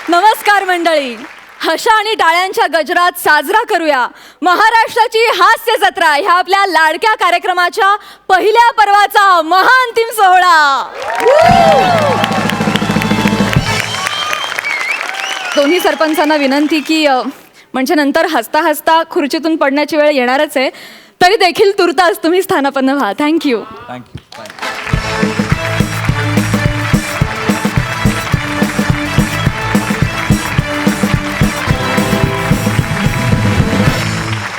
नमस्कार मंडळी, हशा आणि टाळ्यांच्या गजरात साजरा करूया महाराष्ट्राची हास्य जत्रा ह्या आपल्या लाडक्या कार्यक्रमाच्या पहिल्या पर्वाचा महाअंतिम सोहळा. दोन्ही सरपंचांना विनंती की म्हणजे नंतर हसता हसता खुर्चीतून पडण्याची वेळ येणारच आहे, तरी देखील तुर्तास तुम्ही स्थानापन्न व्हा. थँक्यू.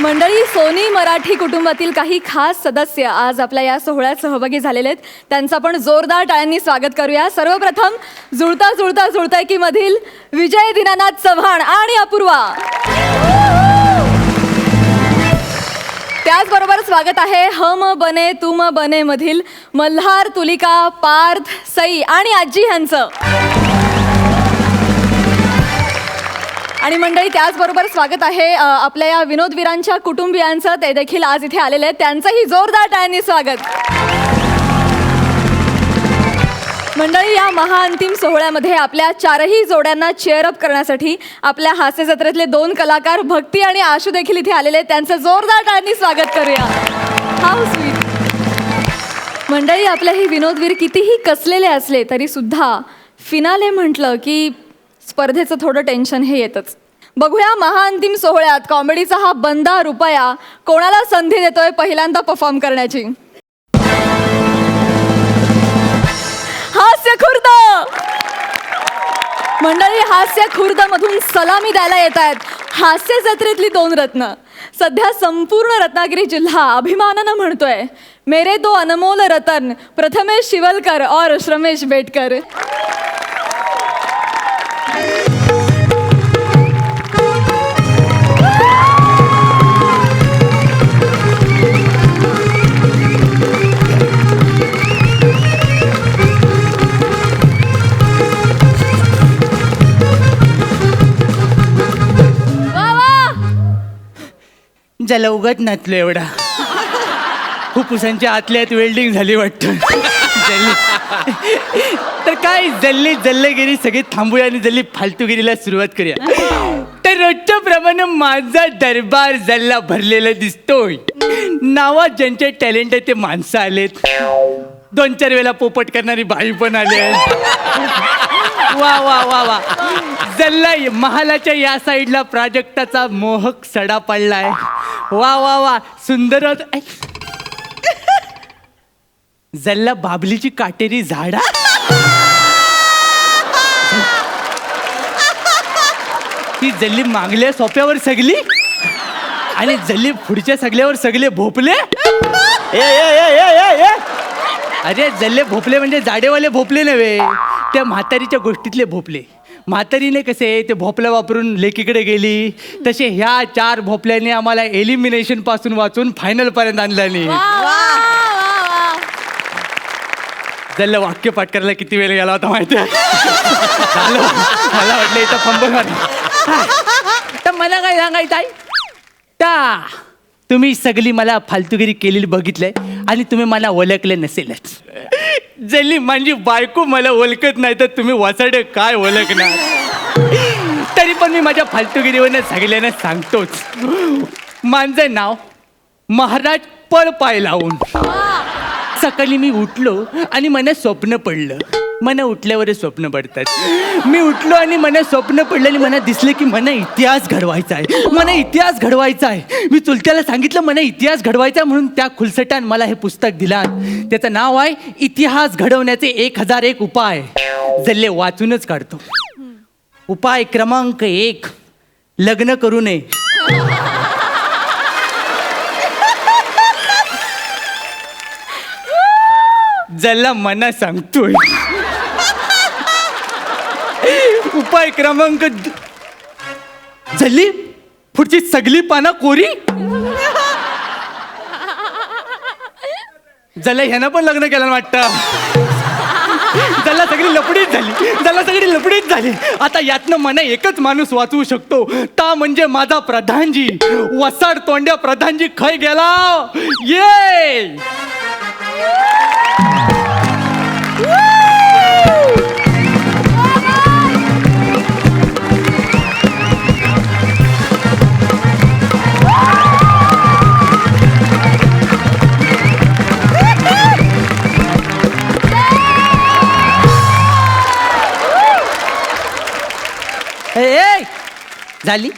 मंडळी, सोनी मराठी कुटुंबातील काही खास सदस्य आज आपल्या या सोहळ्यात सहभागी झालेले आहेत. त्यांचं पण जोरदार टाळ्यांनी स्वागत करूया. सर्वप्रथम जुळता जुळता जुळतायकी मधील विजय दीनानाथ चव्हाण आणि अपूर्वा. त्याचबरोबर स्वागत आहे हम बने तुम बने मधील मल्हार, तुलिका, पार्थ, सई आणि आजी यांचं. आणि मंडळी, त्याचबरोबर स्वागत आहे आपल्या या विनोदवीरांच्या कुटुंबियांचं. ते देखील आज इथे आलेले आहेत. त्यांचंही जोरदार टाळ्यांनी स्वागत. मंडळी, या महाअंतिम सोहळ्यामध्ये आपल्या चारही जोड्यांना चेअरअप करण्यासाठी आपल्या हास्य जत्रेतले 2 कलाकार भक्ती आणि आशू देखील इथे आलेले आहेत. त्यांचं जोरदार टाळ्यांनी स्वागत करूया. How sweet. मंडळी, आपले हे विनोदवीर कितीही कसलेले असले तरी सुद्धा फिनाले म्हटलं की स्पर्धेचं थोडं टेन्शन हे येतच. बघूया महाअंतिम सोहळ्यात कॉमेडीचा हा बंदा रुपया कोणाला संधी देतोय पहिल्यांदा परफॉर्म करण्याची. हास्य खुर्द. मंडळी, हास्य खुर्द मधून सलामी द्यायला येत आहेत हास्य जत्रेतली 2 रत्न. सध्या संपूर्ण रत्नागिरी जिल्हा अभिमानानं म्हणतोय, मेरे 2 अनमोल रतन प्रथमेश शिवलकर और श्रमेश बेटकर. ज्याला उगत नसलो एवढा फुफ्फुसांच्या आतल्यात वेल्डिंग झाली वाटतं. तर काय जल्लेगिरी सगळे थांबूया आणि जल्ली फालतूगिरीला सुरुवात करूया. तर रोजच्या प्रमाणे माझा दरबार जल्ला भरलेला दिसतोय. नावात ज्यांचे टॅलेंट आहे ते माणसं आलेत. 2-4 वेळेला पोपट करणारी बाई पण आली आहे. वा वा वा वा. जल्ला महालाच्या या साईडला प्राजक्ताचा मोहक सडा पडलाय. वा वा वा. सुंदर. जल्ला बाबलीची काटेरी झाडा. ती जल्ली मागल्या सोप्यावर सगली आणि जल्ली पुढच्या सगल्यावर सगळे भोपले. अरे जल्ले भोपले म्हणजे जाडेवाले भोपले नव्हे, त्या म्हातारीच्या गोष्टीतले भोपले. म्हातारीने कसे ते भोपल्या वापरून लेकीकडे गेली, तसे ह्या 4 भोपल्याने आम्हाला एलिमिनेशन पासून वाचून फायनल पर्यंत आणल्याने. जल्ला वाक्य पाठ करायला किती वेळ गेला होता माहिती आहे. मला वाटलं इथं फंबल. तर मला काय सांगायचं आहे, ता तुम्ही सगळी मला फालतूगिरी केलेली बघितलंय आणि तुम्ही मला ओळखले नसेलच. जल्ली माझी बायको मला ओळखत नाही तर तुम्ही वासाडे काय ओळखणार. तरी पण मी माझ्या फालतूगिरीवरनं सगळ्यांना सांगतोच. माझं नाव महाराज पळपाय लावून. सकाळी मी उठलो आणि मला स्वप्न पडलं. मला उठल्यावरच स्वप्न पडतात. मी उठलो आणि मला स्वप्न पडलं आणि मला दिसलं की मला इतिहास घडवायचा आहे. मला इतिहास घडवायचा आहे. मी चुलत्याला सांगितलं मला इतिहास घडवायचा आहे, म्हणून त्या खुलसटान मला हे पुस्तक दिलं. त्याचं नाव आहे इतिहास घडवण्याचे 1001 उपाय. जल्ले वाचूनच काढतो. उपाय क्रमांक 1, लग्न करू नये. जल्ला मना सांगतोय. उपाय क्रमांक जल्ली पुढची सगळी पानं कोरी. जल्ला ह्यानं पण लग्न केलं वाटतं. जल्ला सगळी लपडीच झाली. आता यातनं मला एकच माणूस वाचवू शकतो, ता म्हणजे माझा प्रधानजी. वसाड तोंड्या प्रधानजी खय गेला. ये ए, झाली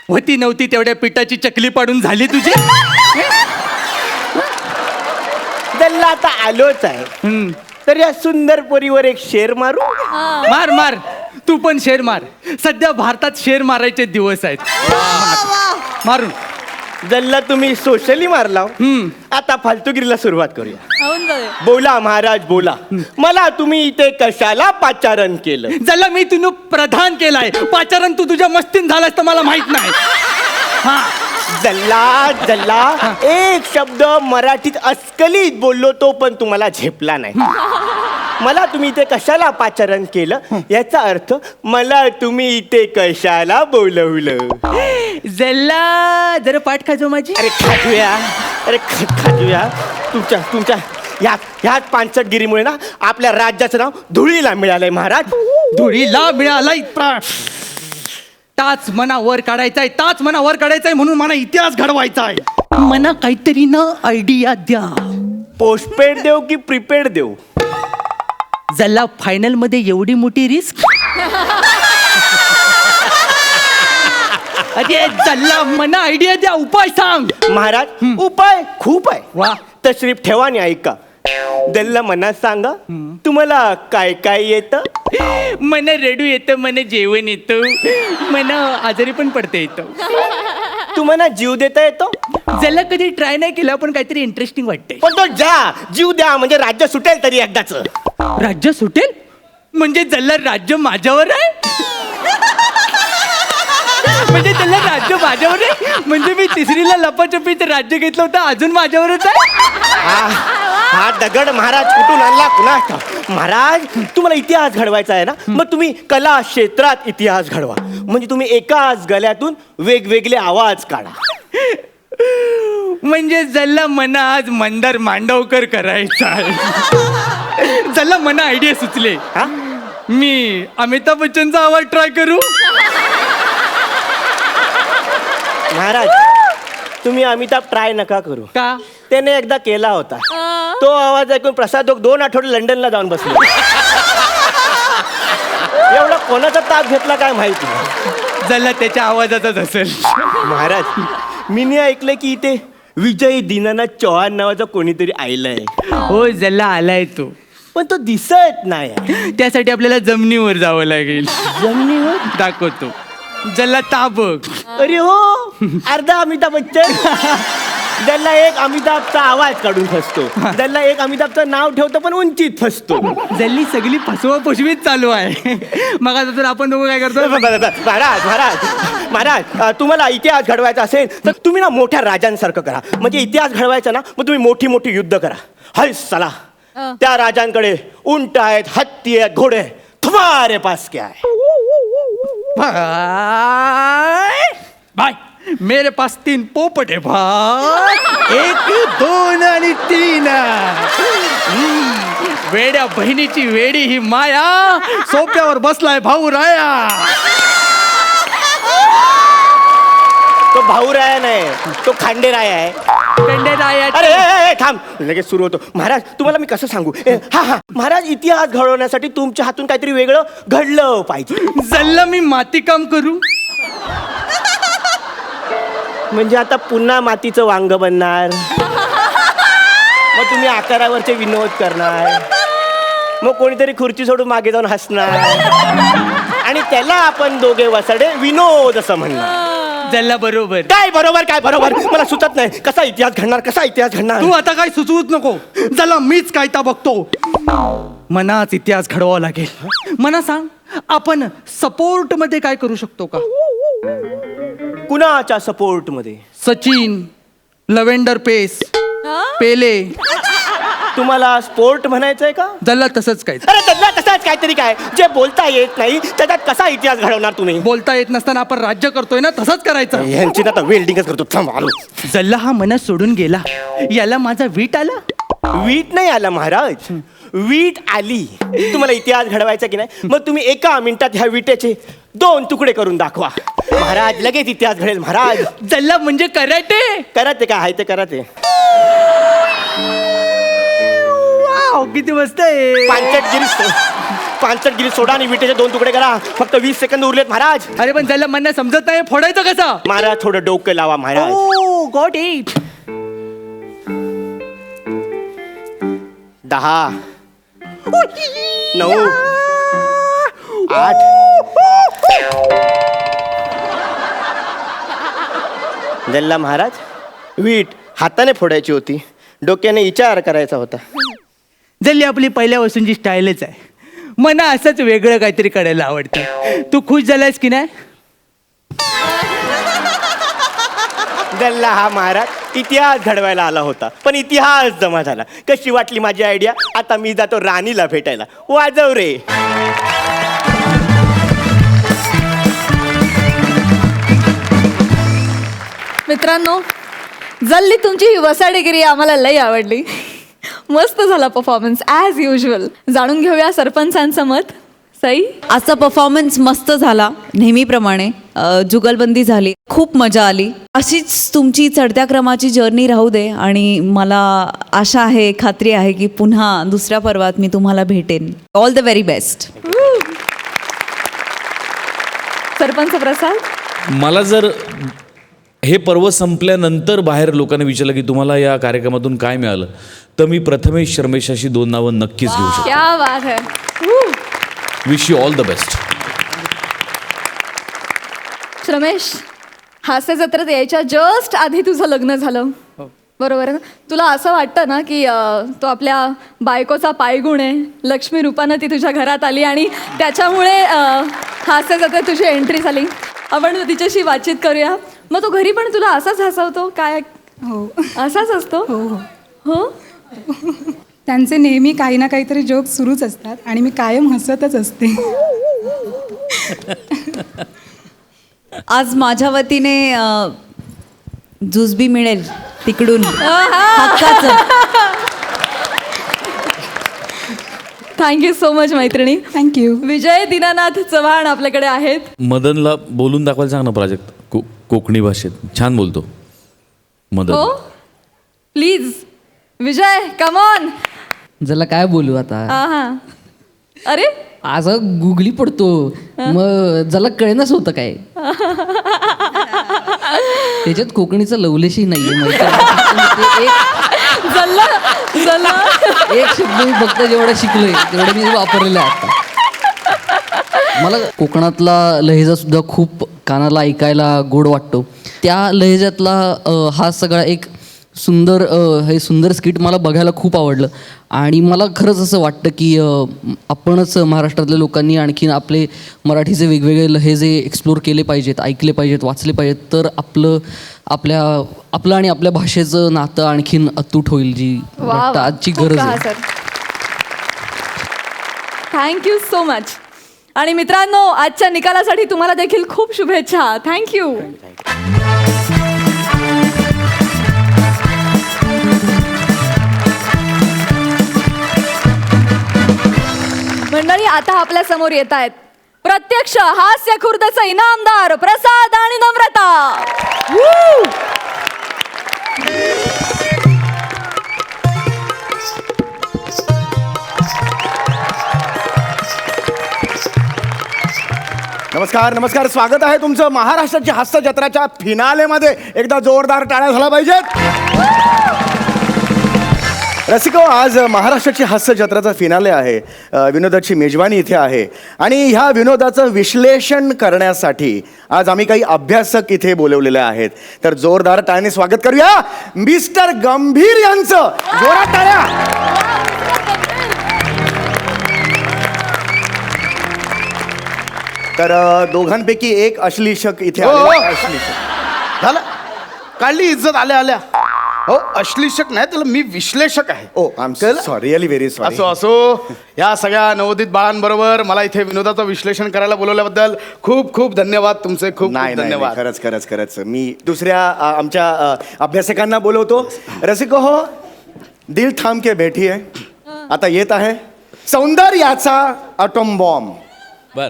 होती नव्हती तेवढ्या पिठाची चकली पाडून झाली तुझी. जल्ला आता आलोच आहे हम्म. तर या सुंदर पोरीवर एक शेर मारू. मार मार तू पण शेर मार. सध्या भारतात शेर मारायचे दिवस आहेत. मारून जल्ला तुम्ही सोशली मारला. हम्म. आता फालतूगिरीला सुरुवात करूया. होऊन जाईल. बोला महाराज बोला. मला तुम्ही इथे कशाला पाचारण केलं? जल्ला मी तुला प्रधान केलाय. पाचारण तू तुझ्या मस्तीन झालास तर मला माहित नाही. हा जल्ला जल्ला एक शब्द मराठीत अस्खलित बोललो तो पण तुम्हाला झेपला नाही. मला तुम्ही इथे कशाला पाचारण केलं याचा अर्थ मला तुम्ही इथे कशाला बोलवलं. जल्ला जरा पाठ खाजो माझी. अरे खाजूया. अरे खाजूया. तुमच्या ह्याच पानसटगिरीमुळे ना आपल्या राज्याचं नाव धुळीला मिळालंय महाराज. धुळीला मिळालाय. ताच मना वर काढायचाय. ताच मना वर काढायचाय म्हणून मला इतिहास घडवायचा आहे. मना काहीतरी ना आयडिया द्या. पोस्टपेड देऊ की प्रीपेड देऊ? जल्ला फायनल मध्ये एवढी मोठी रिस्क. अरे जल्ला मना आयडिया द्या. उपाय सांग महाराज. उपाय खूप आहे. वा. तशरीफ ठेवा आणि ऐका. दल्ला मनात सांगा तुम्हाला काय काय येतं? मला रडू येतं. मला जेवण येतं. मला आजारी पण पडता येतं. तुम्हाला जीव देता येतो? जल्ला कधी ट्राय नाही केला पण काहीतरी इंटरेस्टिंग वाटतंय. पण तो जा जीव द्या म्हणजे राज्य सुटेल तरी एकदाच. राज्य सुटेल म्हणजे जल्ला राज्य माझ्यावर आहे. म्हणजे त्याला राज्य माझ्यावर आहे. म्हणजे मी तिसरीला लपाछपीचं राज्य घेतलं होतं अजून माझ्यावरच आहे. हा दगड महाराज कुठून आणला कुणा महाराज. तुम्हाला इतिहास घडवायचा आहे ना मग तुम्ही कला क्षेत्रात इतिहास घडवा. म्हणजे तुम्ही एकाच गळ्यातून वेगवेगळे आवाज काढा. म्हणजे जल्ला मना आज मंदार मांडवकर करायचा आहे. जल्ला मना आयडिया सुचले. हा मी अमिताभ बच्चनचा आवाज ट्राय करू. महाराज तुम्ही अमिताभ ट्राय नका करू. का? त्याने एकदा केला होता. तो आवाज ऐकून प्रसाद 2 आठवडे लंडनला जाऊन बसले. एवढा कोणाचा ताप घेतला काय माहिती नाही. जल्ला त्याच्या आवाजाचाच असेल. महाराज मी ऐकलं की इथे विजय दीनानाथ चौहान नावाचा कोणीतरी आयलाय. हो जल्ला आलाय तो. पण तो दिसत नाही. त्यासाठी आपल्याला जमिनीवर जावं लागेल. जमिनीवर? दाखवतो. जल्ला ताबक. अरे हो अर्धा अमिताभ बच्चन. ज्याला एक अमिताभचा आवाज काढून फसतो. ज्याला एक अमिताभचं नाव ठेवतो पण उंचीत फसतो. जल्ली सगळी फसवा फसवीत चालू आहे. मग आता आपण दोघं काय करतो. महाराज महाराज महाराज तुम्हाला इतिहास घडवायचा असेल तर तुम्ही ना मोठ्या राजांसारखं करा. म्हणजे इतिहास घडवायचा ना मग तुम्ही मोठी मोठी युद्ध करा. हाय चला त्या राजांकडे उंट आहेत, हत्ती आहेत, घोडे आहेत. तुम्हारे पास क्या है? भाई मेरे पास 3 पोपट है भाई. 1 2 आणि 3. वेड्या बहिणीची वेडी ही माया. सोप्यावर बसलाय भाऊ राया. तो भाऊराया नाही तो खांडेराया आहे. खंडेराया. अरे थांब लगेच सुरू होतो. महाराज तुम्हाला मी कसं सांगू. हा महाराज इतिहास घडवण्यासाठी तुमच्या हातून काहीतरी वेगळं घडलं पाहिजे. जल्ला मी माती काम करू. म्हणजे आता पुन्हा मातीचं वांग बनणार. मग तुम्ही आकारावरचे विनोद करणार. मग कोणीतरी खुर्ची सोडून मागे जाऊन हसणार. आणि त्याला आपण दोघे वसाडे विनोद असं म्हणणार. जल्ला बरोबर. काय बरोबर काय बरोबर मला सुचत नाही. कसा इतिहास घडणार कसा इतिहास घडणार. तू आता काय सुचवूच नको. जल्ला मीच कायता बघतो. मनाच इतिहास घडवावा लागेल. मना सांग आपण सपोर्ट मध्ये काय करू शकतो का? कुणाच्या सपोर्ट मध्ये? सचिन, लव्हेंडर पेस, पेले. तुम्हाला स्पोर्ट म्हणायचंय का? जल्ला तसंच काय. अरे त्याला तसाच काहीतरी काय जे बोलता येत नाही त्याच्यात कसा इतिहास घडवणार तुम्ही? बोलता येत नसताना आपण राज्य करतोय ना तसंच करायचं. यांची ना वेल्डिंगच करतो. थांब आलो. जल्ला हा मनात सोडून गेला. याला माझा वीट आला. वीट नाही आला महाराज. वीट आली. तुम्हाला इतिहास घडवायचा की नाही मग तुम्ही एका मिनिटात ह्या विटेचे 2 तुकडे करून दाखवा. महाराज लगेच इतिहास घडेल महाराज. जल्ला म्हणजे कराटे. कराते काय आहे ते कराते. वाव किती मस्त आहे. पानसटगिरी सोडा आणि विटेचे 2 तुकडे करा. फक्त 20 सेकंद उरलेत महाराज. अरे पण त्याला मला समजत नाही फोडायचं कसं. महाराज थोडं डोकं लावा महाराज. Got it. 10 9 8 जल्ला महाराज, वीट हाताने फोडायची होती, डोक्याने विचार करायचा होता. जल्ली आपली पहिल्या वस्तूंची स्टाईलच आहे. मला असंच वेगळं काहीतरी करायला आवडतं. तू खुश झालास की नाही. जल्ला हा महाराज इतिहास घडवायला आला होता, पण इतिहास जमा झाला. कशी वाटली माझी आयडिया. आता मी जातो राणीला भेटायला. वाजव रे. मित्रांनो, जल्ली तुमची ही वसाडेगिरी आम्हाला लई आवडली. मस्त झाला परफॉर्मन्स ॲज युजल. जाणून घेऊया सरपंचांचं मत. सई. आजचा परफॉर्मन्स मस्त झाला नेहमीप्रमाणे. जुगलबंदी झाली, खूप मजा आली. अशीच तुमची चढत्या क्रमाची जर्नी राहू दे आणि मला आशा आहे, खात्री आहे की पुन्हा दुसऱ्या पर्वात मी तुम्हाला भेटेन. All the very best. Sarpanch Prasad. मला जर हे पर्व संपल्यानंतर बाहेर लोकांना विचारलं की तुम्हाला या कार्यक्रमातून काय मिळालं, तर मी प्रथमेश शर्मेशाशी 2 नावं नक्कीच घेऊ शकतो. क्या बात है. Wish you all the best. Ramesh, हास्य जत्रेत यायच्या जस्ट आधी तुझं लग्न झालं, बरोबर आहे ना. तुला असं वाटतं ना की तो आपल्या बायकोचा पायगुण आहे, लक्ष्मी रूपानं ती तुझ्या घरात आली आणि त्याच्यामुळे हास्य जत्रेत तुझी एंट्री झाली. आपण तिच्याशी बातचीत करूया. मग तो घरी पण तुला असाच हसवतो काय. हो असाच असतो. हो हो हो. त्यांचे नेहमी काही ना काहीतरी जोक सुरूच असतात आणि मी कायम हसतच असते. आज माझ्या वतीने जुजबी मिळेल तिकडून हक्काचं. थँक्यू सो मच मैत्रिणी. थँक्यू. विजय दीनानाथ चव्हाण आपल्याकडे आहेत. मदनला बोलून दाखवायला सांग ना प्राजक्त. कोकणी भाषेत छान बोलतो मदन. हो प्लीज विजय कम ऑन. ज्याला काय बोलू आता. हा. अरे असं गुगली पडतो मग ज्याला कळेनाच होतं काय. त्याच्यात कोकणीचं लवलेशही नाहीये माहिती आहे? एक शब्द मी फक्त जेवढा शिकलोय तेवढं मी वापरलेलं आहे आता. मला कोकणातला लहेजा सुद्धा खूप कानाला ऐकायला गोड वाटतो. त्या लहेजातला हा सगळा एक सुंदर हे सुंदर स्किट मला बघायला खूप आवडलं. आणि मला खरंच असं वाटतं की आपणच महाराष्ट्रातल्या लोकांनी आणखीन आपले मराठीचे वेगवेगळे लहेजे एक्सप्लोर केले पाहिजेत, ऐकले पाहिजेत, वाचले पाहिजेत. तर आपलं आणि आपल्या भाषेचं नातं आणखीन अतूट होईल, जी वाटतं आजची गरज आहे. Thank you so much. आणि मित्रांनो, आजच्या निकालासाठी तुम्हाला देखील खूप शुभेच्छा. थँक्यू. मंडळी, आता आपल्या समोर येत आहेत प्रत्यक्ष हास्य खुर्दचे इनामदार प्रसाद आणि नम्रता. नमस्कार नमस्कार. स्वागत आहे तुमचं महाराष्ट्राची हास्य जत्राच्या फिनालेमध्ये. एकदा जोरदार टाळ्या झाल्या पाहिजेत. रसिको, आज महाराष्ट्राची हास्य जत्राचा फिनाले आहे. विनोदाची मेजवानी इथे आहे आणि ह्या विनोदाचं विश्लेषण करण्यासाठी आज आम्ही काही अभ्यासक इथे बोलवलेले आहेत. तर जोरदार टाळ्याने स्वागत करूया मिस्टर गंभीर यांचं. जोरात टाळ्या. तर दोघांपैकी एक अश्लीषक इथे आलेला. अश्लीषक झालं, काढली इज्जत आल्या आल्या. हो, अश्लीषक नाही, त्याला मी विश्लेषक आहे. Oh I am sorry, really very sorry. असो असो, या सगळ्या नवोदित बाळांबरोबर मला इथे विनोदाचं विश्लेषण करायला बोलवल्याबद्दल खूप खूप धन्यवाद तुमचे. खूप नाही खूप धन्यवाद. खरंच खरंच खरंच. मी दुसऱ्या आमच्या अभ्यासकांना बोलवतो. रसिको हो, दिल थांब के बैठी आहे. आता येत आहे सौंदर्याचा अटोम बॉम्ब. बर.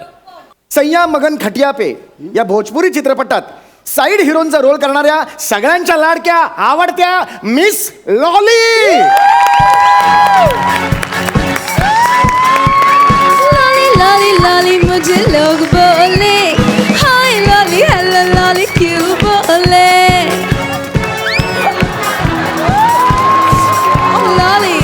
सय्या मगन खटिया पे या भोजपुरी चित्रपटात साईड हिरोनचा रोल करणाऱ्या सगळ्यांच्या लाडक्या आवडत्या miss lolly. Lolly lolly lolly मुझे लोग बोले, हाय लॉली हेलो लॉली क्यों बोले, लॉली.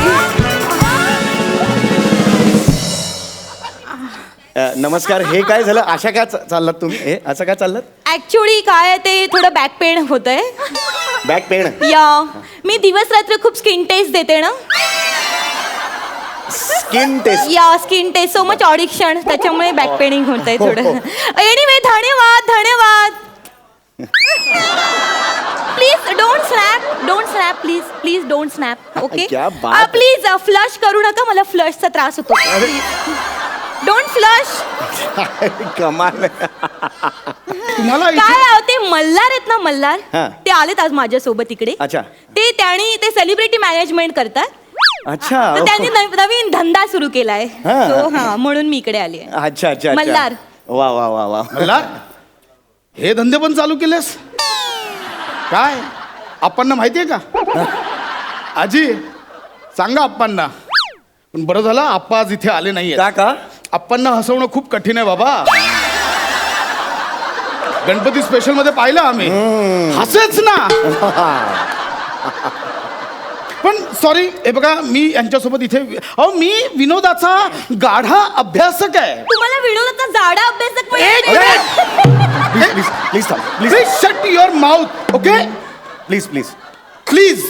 नमस्कार. हे काय झालं? अशा काय चाललात तुम्ही? हे असं काय चाललं? ऍक्च्युली काय आहे ते थोडं बॅक पेन होत आहे. Back pain? या मी दिवस रात्र खूप स्किन टेस्ट देते ना. Skin test? या skin test so much audition, त्याच्यामुळे बॅक पेनिंग होत आहे थोडं. एनिवे धन्यवाद धन्यवाद. Please don't snap please please don't snap. Okay क्या बात. प्लीज फ्लश करू नका, मला फ्लशचा त्रास होतो. Don't flush. कमाल आहे. तुम्हाला इथे- काय आहे ते मल्हार आहेत ना मल्हार, हा. ते आलेत आज माझ्यासोबत इकडे. अच्छा. ते सेलिब्रिटी मॅनेजमेंट करतात. अच्छा. तर त्यांनी नवीन धंदा सुरू केलाय. हा. So, हा म्हणून मी इकडे आली आहे. अच्छा अच्छा अच्छा. मल्हार. वा वा वा वा. मल्हार, हे धंदे पण चालू केलेस काय? आप्पांना माहितीये का? आजी सांगा आप्पांना. पण बरं झालं आप्पा आज इथे आले नाहीये. का? आप्पांना हसवणं खूप कठीण आहे बाबा. गणपती स्पेशल मध्ये पाहिलं आम्ही, हसेच ना. पण सॉरी, हे बघा मी यांच्यासोबत इथे मी विनोदाचा गाढा अभ्यासक आहे. तुम्हाला विनोदाचा जाडा अभ्यासक पण एक येते. मिनिट. प्लीज प्लीज थांब. Please please shut your mouth. Okay please please. Please.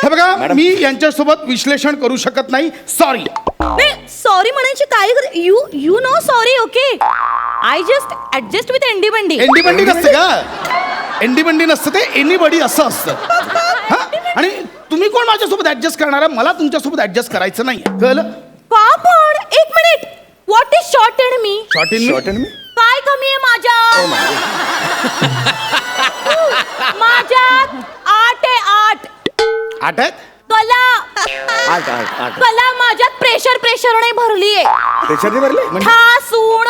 हे बघा मी यांच्यासोबत विश्लेषण करू शकत नाही. सॉरी. नाही सॉरी म्हणायची काय you know sorry. Okay I just adjust with एंडी बंडी. एंडीबंडी नसते का? एंडीबंडी नसतं ते एनीबडी असं असतं. हा? आणि तुम्ही कोण माझ्यासोबत ऍडजस्ट करणार आहे? मला तुमच्यासोबत ऍडजस्ट करायचं नाही. कळलं? का पण एक minute. What is short and me? Short in short and me. काय कमी आहे माझ्यात? माझ्यात 8 आहे 8. आठ आहेत. कला आठ आठ आठ. कला माझ्यात प्रेशरने भरली आहे. त्याच्याने भरले म्हणजे ठासून.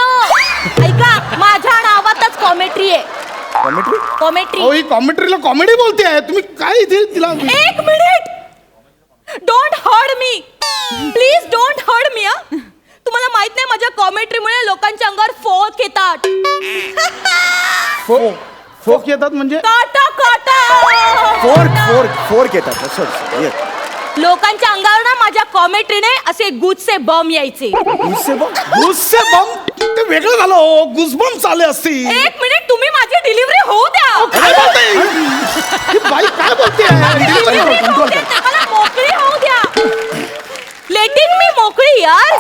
ऐका माझ्या नावातच कॉमेट्री आहे. कॉमेंट्री? कॉमेट्री. ही कॉमेंट्रीला कॉमेडी बोलते आहे तुम्ही. काय इथे तिला एक minute. Don't hurt me please. Don't hurt me. तुम्हाला माहित नाही माझ्या कॉमेंट्रीमुळे लोकांच्या अंगावर फोक येतात. फोक येतात म्हणजे? काटा काटा. फोर्क येतात असं. येस. लोकांच्या अंगावर ना माझ्या कॉमेंट्रीने असे गुजचे बम यायचे. गुस्से बम ते वेगळं झालं हो. गुसबम चालले असतील. एक मिनिट तुम्ही माझी डिलिव्हरी होऊ द्या. काय बोलते ही बाई? काय बोलते? Delivery होऊ द्या. मला मोकळी होऊ द्या. लेटिंग मी मोकळी यार.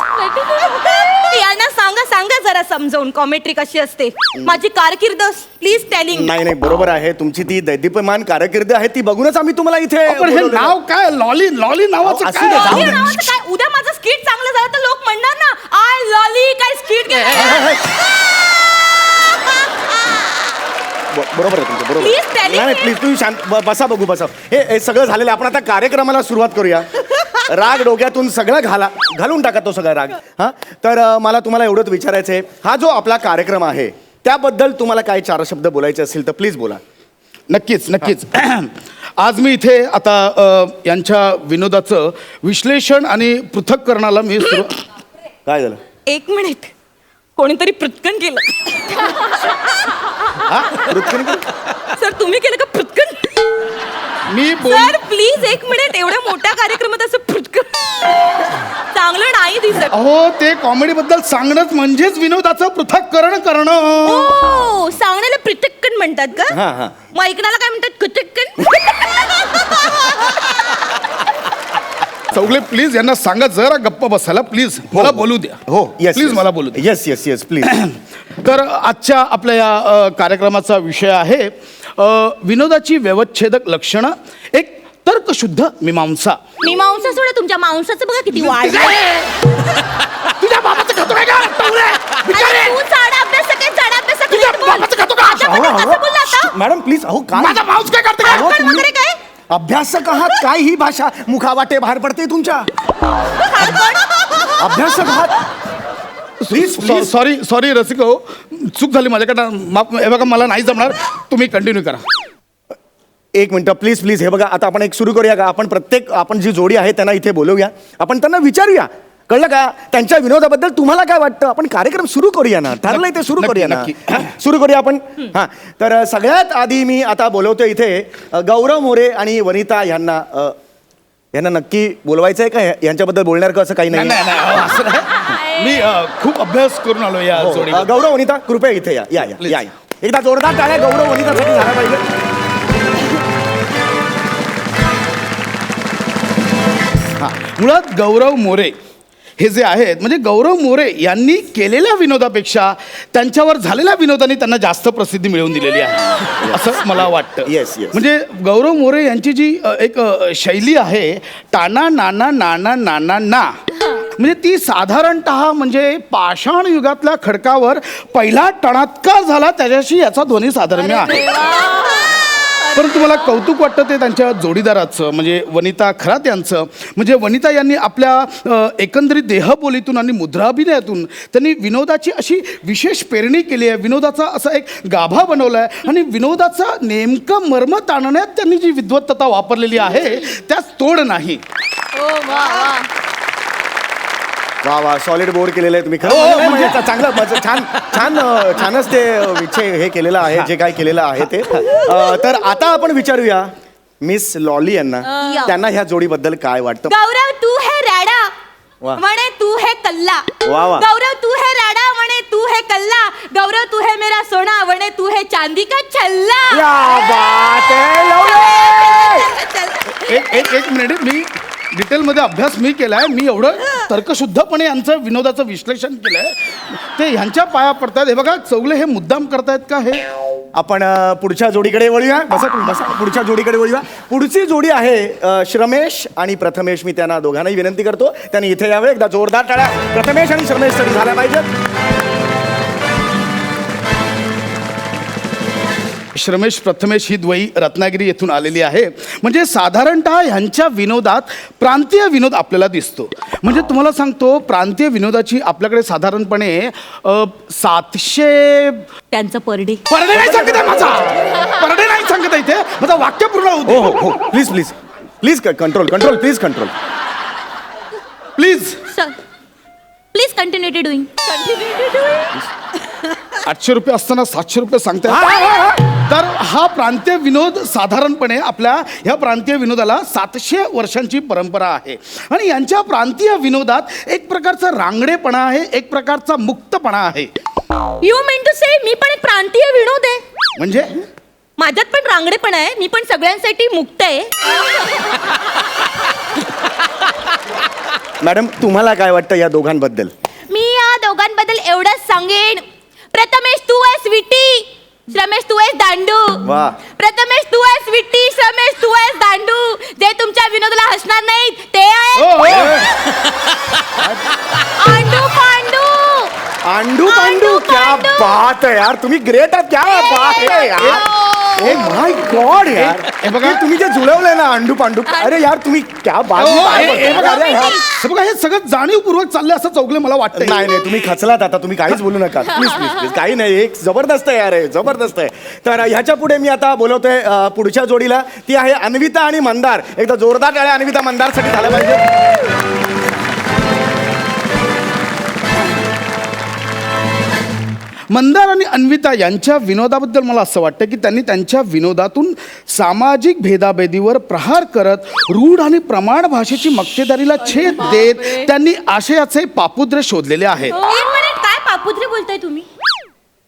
यांना सांगा जरा समजावून कॉमेंट्री कशी असते. माझी कारकीर्द प्लीज टेलिंग. नाही नाही बरोबर आहे. तुमची ती दैदीप्यमान कारकीर्द आहे ती बघूनच आम्ही तुम्हाला इथे पण हे बोलवलेलं. नाव काय? लॉली नावाचं असू काय? दे, जाऊ दे. काय उद्या माझं स्किट चांगलं झालं तर लोक म्हणणार ना आय लॉली काय स्किट बरोबर आहे तुमचं. बरोबर. Please tell नाही me. प्लीज तुम्ही शांत बसा. बघू बसा. हे सगळं झालेलं आहे. आपण आता कार्यक्रमाला सुरुवात करूया. राग डोक्यातून सगळं घालून टाका तो सगळा राग. हा तर मला तुम्हाला एवढंच विचारायचं आहे, हा जो आपला कार्यक्रम आहे त्याबद्दल तुम्हाला काय 4 शब्द बोलायचे असतील तर प्लीज बोला. नक्कीच. आज मी इथे आता यांच्या विनोदाचं विश्लेषण आणि पृथक्करणाला मी काय झालं? एक मिनिट. कोणीतरी पृथ्कन केलं. सर तुम्ही केलं का पृथ्कन? मी सर प्लीज एक मिनिट. एवढ्या मोठ्या कार्यक्रमात असं पृथ्कन चांगलं नाही दिसत. अहो ते कॉमेडी बद्दल सांगणंच म्हणजेच विनोदाचं पृथक्करण करणं. ओ सांगण्याला पृथक्कन म्हणतात का? हा. मग ऐकण्याला काय म्हणतात? कुतक्कन. चौगले प्लीज यांना सांगा जरा गप्प बसायला प्लीज. मला बोलू द्या. हो येस. प्लीज मला बोलू द्या. Yes please. तर आजच्या आपल्या या कार्यक्रमाचा विषय आहे विनोदाची व्यवच्छेदक लक्षणं, एक तर्कशुद्ध मीमांसा. मीमांसा सोडा, तुमच्या मांसाचं बघा किती वाढ. तुझ्या बाबाचं खातो काय का? तू चाडा अभ्यासक आहे, चाडा अभ्यासक. तुझ्या बाबाचं खातो का? कसं बोलला आता? Madam please. अहो काय माझा माऊस काय करते अहो, पण तुम्ही वगैरे काय? अभ्यासक आहात. काय ही भाषा मुखावाटे बाहेर पडते तुमच्या? अभ्यासक आहात. प्लीज. सॉरी रसिक हो, चूक झाली माझ्याकडनं. हे बघा मला नाही जमणार. तुम्ही कंटिन्यू करा. एक मिनिट प्लीज. हे बघा आता आपण एक सुरू करूया का? आपण जी जोडी आहे त्यांना इथे बोलवूया. आपण त्यांना विचारूया कळलं का? त्यांच्या विनोदाबद्दल तुम्हाला काय वाटतं? आपण कार्यक्रम सुरू करूया ना, ठरलंय ते सुरू करूया ना. नक्की. सुरू करूया आपण. हां, तर सगळ्यात आधी मी आता बोलवतो इथे गौरव मोरे आणि वनिता यांना. यांना नक्की बोलवायचं आहे का? यांच्याबद्दल बोलणार का? असं काही नाही नाही. नाही नाही, असं नाही. मी खूप अभ्यास करून आलो या जोडी. गौरव वनिता कृपया इथे या. या या Please. या या. एकदा जोरदार टाळ्या गौरव वनितासाठी झाला पाहिजे. हा, मुळात गौरव मोरे हे जे आहेत, म्हणजे गौरव मोरे यांनी केलेल्या विनोदापेक्षा त्यांच्यावर झालेल्या विनोदाने त्यांना जास्त प्रसिद्धी मिळवून दिलेली आहे असं मला वाटतं. Yes, yes. म्हणजे गौरव मोरे यांची जी एक शैली आहे, टाना नाना नाना नाना ना, म्हणजे ती साधारणतः म्हणजे पाषाण युगातल्या खडकावर पहिला टणात्कार झाला त्याच्याशी याचा ध्वनी साधर्म्य आहे. परंतु मला कौतुक वाटतं ते त्यांच्या जोडीदाराचं, म्हणजे वनिता खरात यांचं. म्हणजे वनिता यांनी आपल्या एकंदरीत देहबोलीतून आणि मुद्राभिनयातून त्यांनी विनोदाची अशी विशेष पेरणी केली आहे, विनोदाचा असा एक गाभा बनवला आहे आणि विनोदाचा नेमकं मर्म ताणण्यात त्यांनी जी विद्वत्तता वापरलेली आहे त्यास तोड नाही. वा वा, सॉलिड बोर्ड केलेलं आहे तुम्ही. हो, खरं म्हणजे चांगलं छान छान छानच ते विषय हे केलेलं आहे, जे काय केलेलं आहे ते. तर आता आपण विचारूया मिस लॉली यांना, त्यांना ह्या जोडीबद्दल काय वाटतं. गौरव तू है राडा वा. म्हणे तू है कल्ला. वा वा. गौरव तू है राडा म्हणे तू है कल्ला. गौरव तू है मेरा सोना म्हणे तू है चांदी का छल्ला. क्या बात है लवली! एक मिनिट, मी डिटेलमध्ये अभ्यास मी केलाय. मी एवढं तर्कशुद्धपणे यांचं विनोदाचं विश्लेषण केलंय, ते ह्यांच्या पाया पडतात. हे बघा चौगले हे मुद्दाम करतायत का हे? आपण पुढच्या जोडीकडे वळूया. बसा तुम्ही, बसा. पुढच्या जोडीकडे वळूया. पुढची जोडी आहे श्रमेश आणि प्रथमेश. मी त्यांना दोघांनाही विनंती करतो त्यांनी इथे यावे. एकदा जोरदार टाळ्या प्रथमेश आणि श्रमेशसाठी झाल्या पाहिजेत. श्रमेश प्रथमेश ही द्वयी रत्नागिरी येथून आलेली आहे. म्हणजे साधारणतः ह्यांच्या विनोदात प्रांतीय विनोद आपल्याला दिसतो. म्हणजे तुम्हाला सांगतो, प्रांतीय विनोदाची आपल्याकडे साधारणपणे 700 त्यांचं परडे. परडे नाही सांगत आहे माझा, परडे नाही सांगत आहे इथे, माझा वाक्य पूर्ण होऊ दे. हो हो हो, please please please control control please control please. Please continue to doing. 800 रुपये असताना 700 रुपये सांगताय. तर हा प्रांतीय विनोद साधारणपणे आपल्या ह्या प्रांतीय विनोदाला 700 वर्षांची परंपरा आहे. आणि यांच्या प्रांतीय विनोदात एक प्रकारचा रांगडेपणा आहे, एक प्रकारचा मुक्तपणा आहे. यू मीन टू से मी पण एक प्रांतीय विनोद आहे? म्हणजे माझ्यात पण रांगडेपण आहे, मी पण सगळ्यांसाठी मुक्त आहे. मॅडम, तुम्हाला काय वाटतं या दोघांबद्दल? मी या दोघांबद्दल एवढंच सांगेन, प्रथमेश तू आहेस विटी, श्रमेश तू आहेस दांडू. वा. प्रथमेश तू आहेस विटी, श्रमेश तू आहेस दांडू. जे तुमच्या विनोदाला हसणार नाहीत ते आहे आंडू पांडू. आंडू पांडू, क्या बात है यार, तुम्ही ग्रेट आहात. क्या बात है यार, ओ माय गॉड यार. हे बघा तुम्ही जे जुळवलंय ना आंडू पांडू, अरे यार तुम्ही क्या बात. हे बघा हे सगळं जाणीवपूर्वक चाललंय असं चौगले मला वाटतं. नाही नाही, तुम्ही खचलात आता, तुम्ही काहीच बोलू नका प्लीज प्लीज प्लीज. काही नाही, एक जबरदस्त आहे यार, हे जबरदस्त आहे. तर ह्याच्या पुढे मी आता बोलवतोय पुढच्या जोडीला. ती आहे अन्विता आणि मंदार. एकदा जोरदार टाळ्या अन्विता मंदारसाठी झाल्या पाहिजे. मंदार आणि अन्विता यांच्या विनोदाबद्दल मला असं वाटतं की त्यांनी त्यांच्या विनोदातून सामाजिक भेदाभेदीवर प्रहार करत रूढ आणि प्रमाण भाषेची मक्तेदारीला छेद देत त्यांनी आशयाचे पापुद्र शोधलेले आहेत. एक मिनिट, काय पापुद्र बोलताय तुम्ही?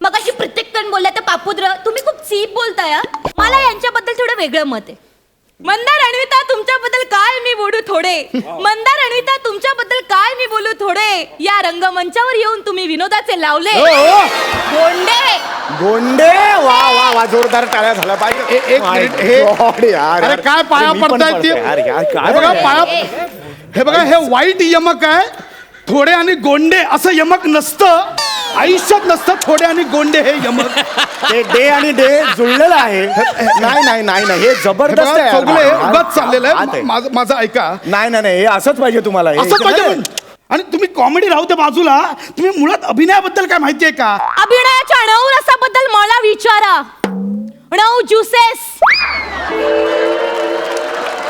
मगाशी प्रत्येक जण बोलला तर पापुद्र, तुम्ही खूप चीप बोलताय. मला यांच्याबद्दल थोडं वेगळं मत आहे. मंदार अन्विता तुमच्याबद्दल काय मी बोलू थोडे. मंदार अन्विता तुमच्याबद्दल काय मी बोलू थोडे. या रंगमंचावर येऊन तुम्ही विनोदाचे लावले गोंडे. गोंडे, वा वा वा, जोरदार टाळ्या झाल्या पाहिजे. एक मिनिट, हे यार अरे काय पाया पडतायत ते? हे बघा पाया, हे बघा हे वाईट यमक आहे. थोडे आणि गोंडे असं यमक नसतं, आयुष्यात नसतं थोडे आणि गोंडे हे यमक. ते डे आणि डे जुळलेलं आहे. नाही नाही नाही नाही, हे जबरदस्त आहे. चौगले उगाच चाललेलं आहे. माझं ऐका. नाही नाही नाही, हे असंच पाहिजे तुम्हाला. असं पाहिजे. आणि तुम्ही कॉमेडी राहू दे बाजूला, तुम्ही मुळात अभिनयाबद्दल काय माहितीये का? अभिनयाच्या 9 रसाबद्दल मला विचारा. 9 juices.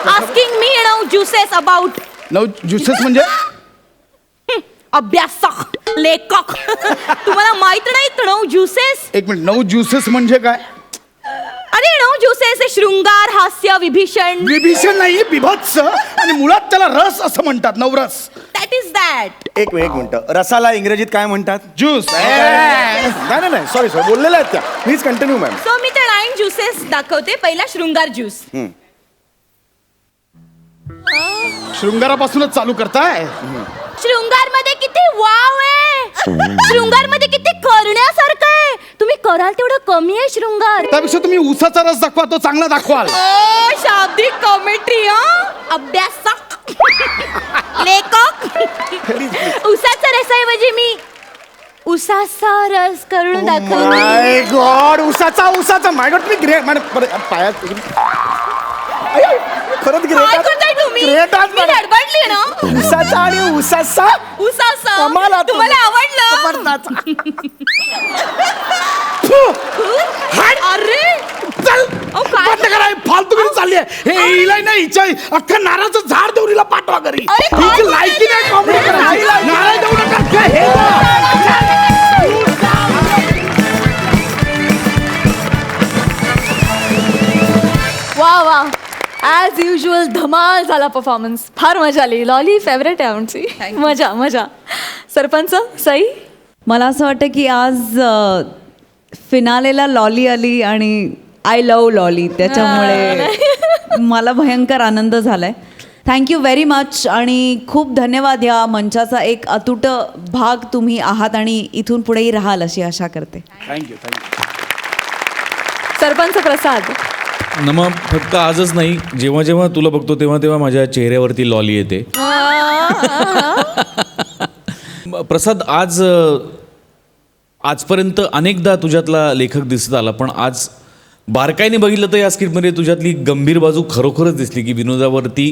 Asking me 9 juices about. 9 juices म्हणजे अभ्यासक लेखक तुम्हाला माहित नाहीत 9 ज्युसेस? एक मिनिट, 9 ज्युसेस म्हणजे काय? अरे 9 ज्युसेस शृंगार, हास्य, विभीषण. विभीषण नाही, बिभत्स. आणि मुळात त्याला रस असं म्हणतात, नवरस. That is that. एक मिनिट, रसाला इंग्रजीत काय म्हणतात? ज्यूस. नाही नाही, सॉरी बोललेल्या आहेत त्या. Please continue ma'am. सो मी ते 9 ज्युसेस दाखवते. पहिला शृंगार ज्यूस. शृंगारापासूनच चालू करताय? शृंगार मध्ये किती वाव आहे. शृंगार मध्ये किती करण्यासारखं आहे. तुम्ही कराल तेवढं कमी आहे शृंगार. त्यापेक्षा तुम्ही उसाचा रस दाखवा, तो चांगला दाखवाल. ओ शाब्दिक कॉमेंट्री. अभ्यासक लेखक. उसाचा रसाऐवजी मी उसाचा रस करून दाखवते. माय गॉड, उसाचा माय गॉड. तुम्ही ग्रेट पायात खरंच काय करताय तुम्ही? ग्रेट आहात मी धडपडली ना. उसाचा आणि उसाचा उसाचा कमाल आहात तुम्हाला तुम्ही. आवडलं? अरे चल अहो, काय? बंद करा, हे फालतूगिरी चालली आहे. हे हिला नाही, हिच्या अख्खं नारळाचं झाड देऊन हिला पाठवा घरी. अरे, काय हिची लायकी नाही कॉमेडी करायची. नारळ देऊ नका. काय हे वा वा, ॲज युजल धमाल झाला परफॉर्मन्स. फार मजा आली. लॉली फेवरेट आहे आमची. मजा मजा. सरपंच सई, मला असं वाटतं की आज फिनालेला लॉली आली आणि आय लव्ह लॉली, त्याच्यामुळे मला भयंकर आनंद झालाय. थँक्यू व्हेरी मच आणि खूप धन्यवाद. ह्या मंचाचा एक अतूट भाग तुम्ही आहात आणि इथून पुढेही राहाल अशी आशा करते. थँक्यू. सरपंच प्रसाद. फक्त आजच नाही, जेव्हा जेव्हा तुला बघतो तेव्हा तेव्हा माझ्या चेहऱ्यावरती लॉली येते. प्रसाद, आजपर्यंत अनेकदा तुझ्यातला लेखक दिसत आला, पण आज बारकाईने बघितलं तर या स्क्रिप्टमध्ये तुझ्यातली गंभीर बाजू खरोखरच दिसली की विनोदावरती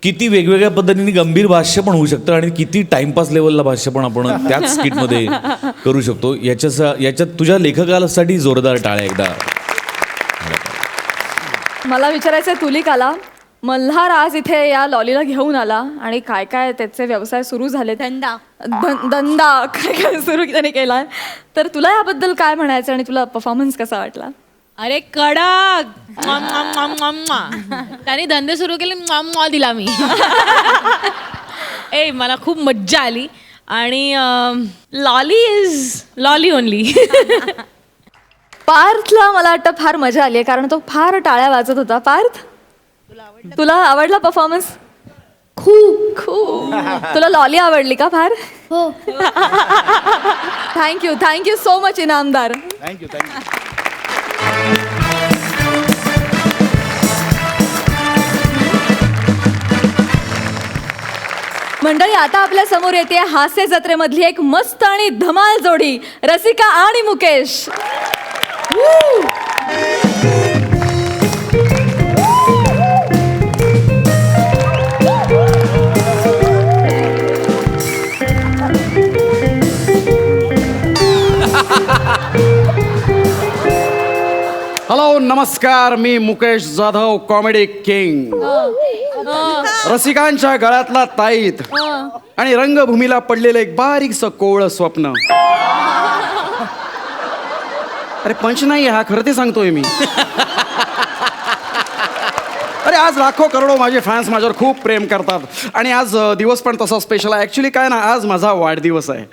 किती वेगवेगळ्या पद्धतीने गंभीर भाष्य पण होऊ शकतं आणि किती टाइमपास लेवलला भाष्य पण आपण त्याच स्किटमध्ये करू शकतो. याच्यात तुझ्या लेखकासाठी जोरदार टाळ्या एकदा. मला विचारायचं आहे, तुलिकाला मल्हार आज इथे या लॉलीला घेऊन आला आणि काय काय त्याचे व्यवसाय सुरू झाले. धंदा काय काय सुरू त्याने केला. तर तुला याबद्दल काय म्हणायचं आणि तुला परफॉर्मन्स कसा वाटला? अरे कडक. त्याने धंदे सुरू केले, दिला मी. मला खूप मज्जा आली आणि लॉली इज लॉली ओनली. पार्थला मला वाटतं फार मजा आली आहे, कारण तो फार टाळ्या वाजत होता. पार्थ, तुला आवडला परफॉर्मन्स? खूप खूप. तुला लॉली आवडली का फार? हो. Thank you so much Inamdar. Thank you. मंडळी, आता आपल्या समोर येते हास्य जत्रेमधली एक मस्त आणि धमाल जोडी, रसिका आणि मुकेश. हॅलो, नमस्कार. मी मुकेश जाधव, कॉमेडी किंग. रसिकांच्या गळ्यातला ताईत आणि रंगभूमीला पडलेलं एक बारीकसं कोवळं स्वप्न. अरे पंच नाही हा, खरं ते सांगतोय मी. अरे आज लाखो करोडो माझे फॅन्स माझ्यावर खूप प्रेम करतात आणि आज दिवस पण तसा स्पेशल आहे. ॲक्च्युली काय ना, आज माझा वाढदिवस आहे.